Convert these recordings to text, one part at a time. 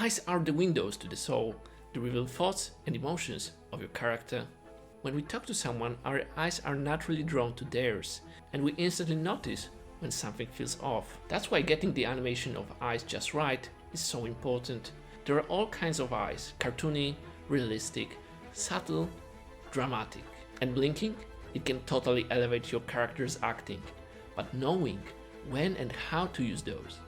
Eyes are the windows to the soul. They reveal thoughts and emotions of your character. When we talk to someone, our eyes are naturally drawn to theirs, and we instantly notice when something feels off. That's why getting the animation of eyes just right is so important. There are all kinds of eyes: cartoony, realistic, subtle, dramatic. And blinking? It can totally elevate your character's acting, but knowing when and how to use those,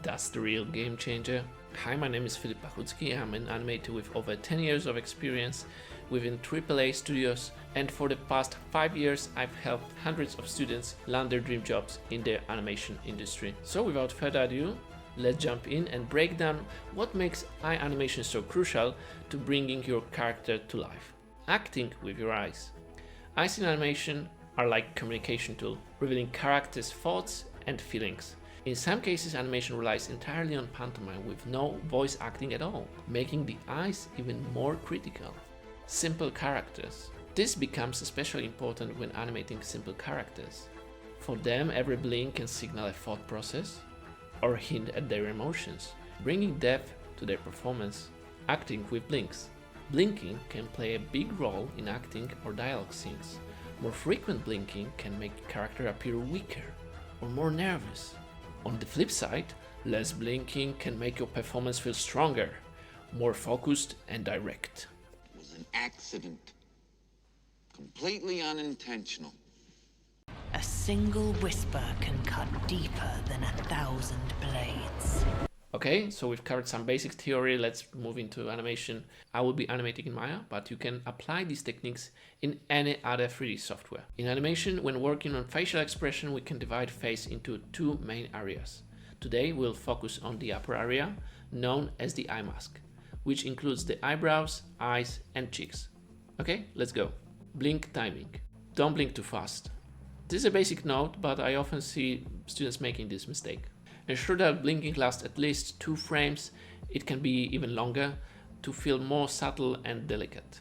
that's the real game changer. Hi, my name is Filip Pachucki. I'm an animator with over 10 years of experience within AAA studios, and for the past 5 years I've helped hundreds of students land their dream jobs in the animation industry. So without further ado, let's jump in and break down what makes eye animation so crucial to bringing your character to life. Acting with your eyes. Eyes in animation are like a communication tool, revealing characters' thoughts and feelings. In some cases, animation relies entirely on pantomime with no voice acting at all, making the eyes even more critical. Simple characters. This becomes especially important when animating simple characters. For them, every blink can signal a thought process or hint at their emotions, bringing depth to their performance. Acting with blinks. Blinking can play a big role in acting or dialogue scenes. More frequent blinking can make a character appear weaker or more nervous. On the flip side, less blinking can make your performance feel stronger, more focused and direct. It was an accident. Completely unintentional. A single whisper can cut deeper than 1,000 blades. Okay, so we've covered some basic theory. Let's move into animation. I will be animating in Maya, but you can apply these techniques in any other 3D software. In animation, when working on facial expression, we can divide face into two main areas. Today, we'll focus on the upper area, known as the eye mask, which includes the eyebrows, eyes, and cheeks. Okay, let's go. Blink timing. Don't blink too fast. This is a basic note, but I often see students making this mistake. Ensure that blinking lasts at least 2 frames, it can be even longer, to feel more subtle and delicate.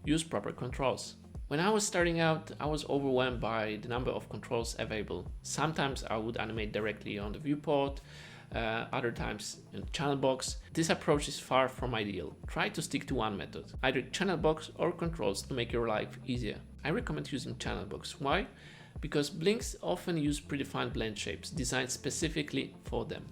Use proper controls. When I was starting out, I was overwhelmed by the number of controls available. Sometimes I would animate directly on the viewport, other times in the channel box. This approach is far from ideal. Try to stick to one method, either channel box or controls, to make your life easier. I recommend using channel box. Why? Because blinks often use predefined blend shapes designed specifically for them.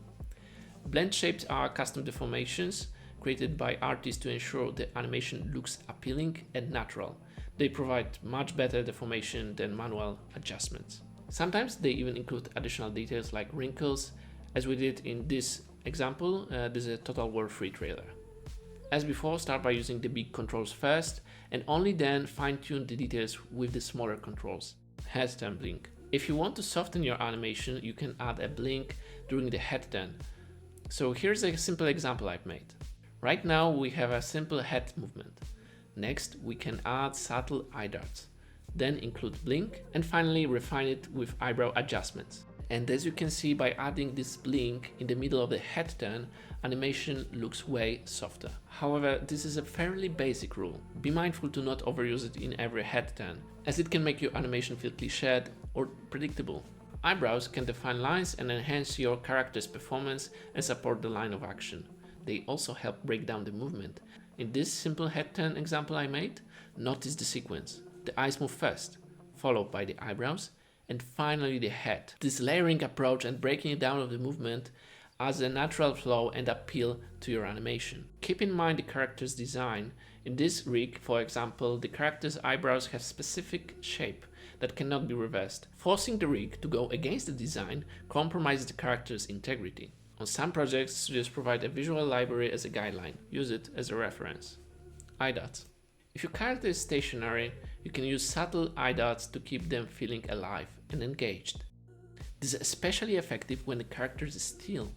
Blend shapes are custom deformations created by artists to ensure the animation looks appealing and natural. They provide much better deformation than manual adjustments. Sometimes they even include additional details like wrinkles, as we did in this example. This is a Total War 3 trailer. As before, start by using the big controls first, and only then fine-tune the details with the smaller controls. Head turn blink. If you want to soften your animation, you can add a blink during the head turn. So here's a simple example I've made. Right now we have a simple head movement. Next we can add subtle eye darts, then include blink, and finally refine it with eyebrow adjustments. And as you can see, by adding this blink in the middle of the head turn, animation looks way softer. However, this is a fairly basic rule. Be mindful to not overuse it in every head turn, as it can make your animation feel cliched or predictable. Eyebrows can define lines and enhance your character's performance and support the line of action. They also help break down the movement. In this simple head turn example I made, notice the sequence. The eyes move first, followed by the eyebrows, and finally the head. This layering approach and breaking down of the movement adds a natural flow and appeal to your animation. Keep in mind the character's design. In this rig, for example, the character's eyebrows have specific shape that cannot be reversed. Forcing the rig to go against the design compromises the character's integrity. On some projects, studios provide a visual library as a guideline. Use it as a reference. Eye dots. If your character is stationary, you can use subtle eye dots to keep them feeling alive and engaged. This is especially effective when the character is still,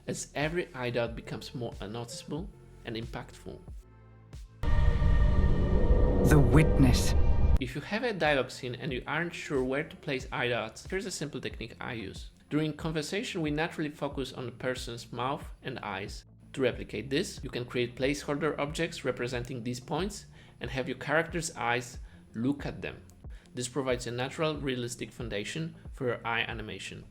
as every eye dot becomes more noticeable and impactful. The witness. If you have a dialogue scene and you aren't sure where to place eye dots, here's a simple technique I use. During conversation, we naturally focus on the person's mouth and eyes. To replicate this, you can create placeholder objects representing these points and have your character's eyes look at them. This provides a natural, realistic foundation for your eye animation.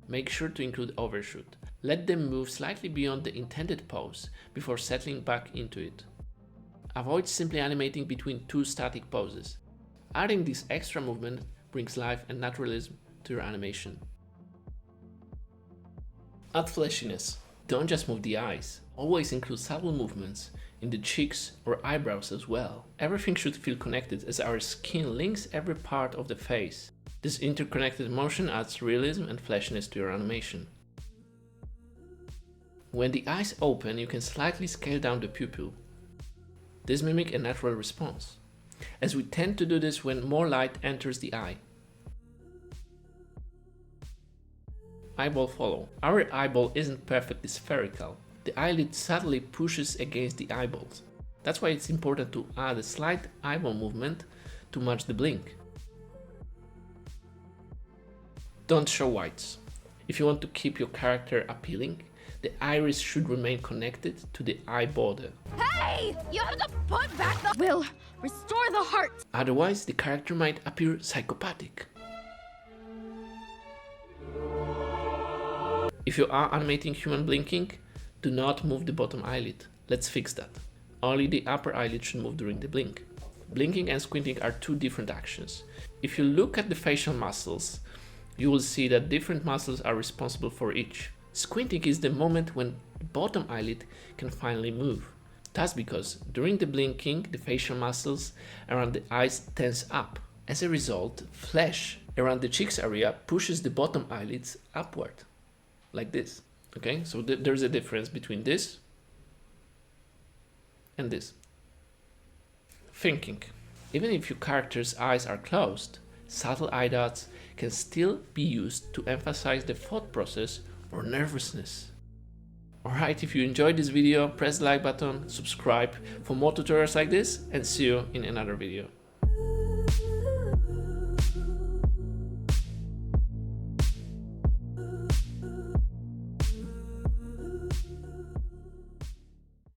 Make sure to include overshoot. Let them move slightly beyond the intended pose before settling back into it. Avoid simply animating between two static poses. Adding this extra movement brings life and naturalism to your animation. Add fleshiness. Don't just move the eyes. Always include subtle movements in the cheeks or eyebrows as well. Everything should feel connected as our skin links every part of the face. This interconnected motion adds realism and fleshiness to your animation. When the eyes open, you can slightly scale down the pupil. This mimics a natural response, as we tend to do this when more light enters the eye. Eyeball follow. Our eyeball isn't perfectly spherical. The eyelid subtly pushes against the eyeballs. That's why it's important to add a slight eyeball movement to match the blink. Don't show whites. If you want to keep your character appealing, the iris should remain connected to the eye border. Hey! You have to put back the will. Restore the heart. Otherwise, the character might appear psychopathic. If you are animating human blinking, do not move the bottom eyelid. Let's fix that. Only the upper eyelid should move during the blink. Blinking and squinting are two different actions. If you look at the facial muscles, you will see that different muscles are responsible for each. Squinting is the moment when the bottom eyelid can finally move. That's because during the blinking, the facial muscles around the eyes tense up. As a result, flesh around the cheeks area pushes the bottom eyelids upward, like this. Okay, so there's a difference between this and this. Thinking. Even if your character's eyes are closed, subtle eye dots can still be used to emphasize the thought process or nervousness. Alright, if you enjoyed this video, press the like button, subscribe for more tutorials like this, and see you in another video.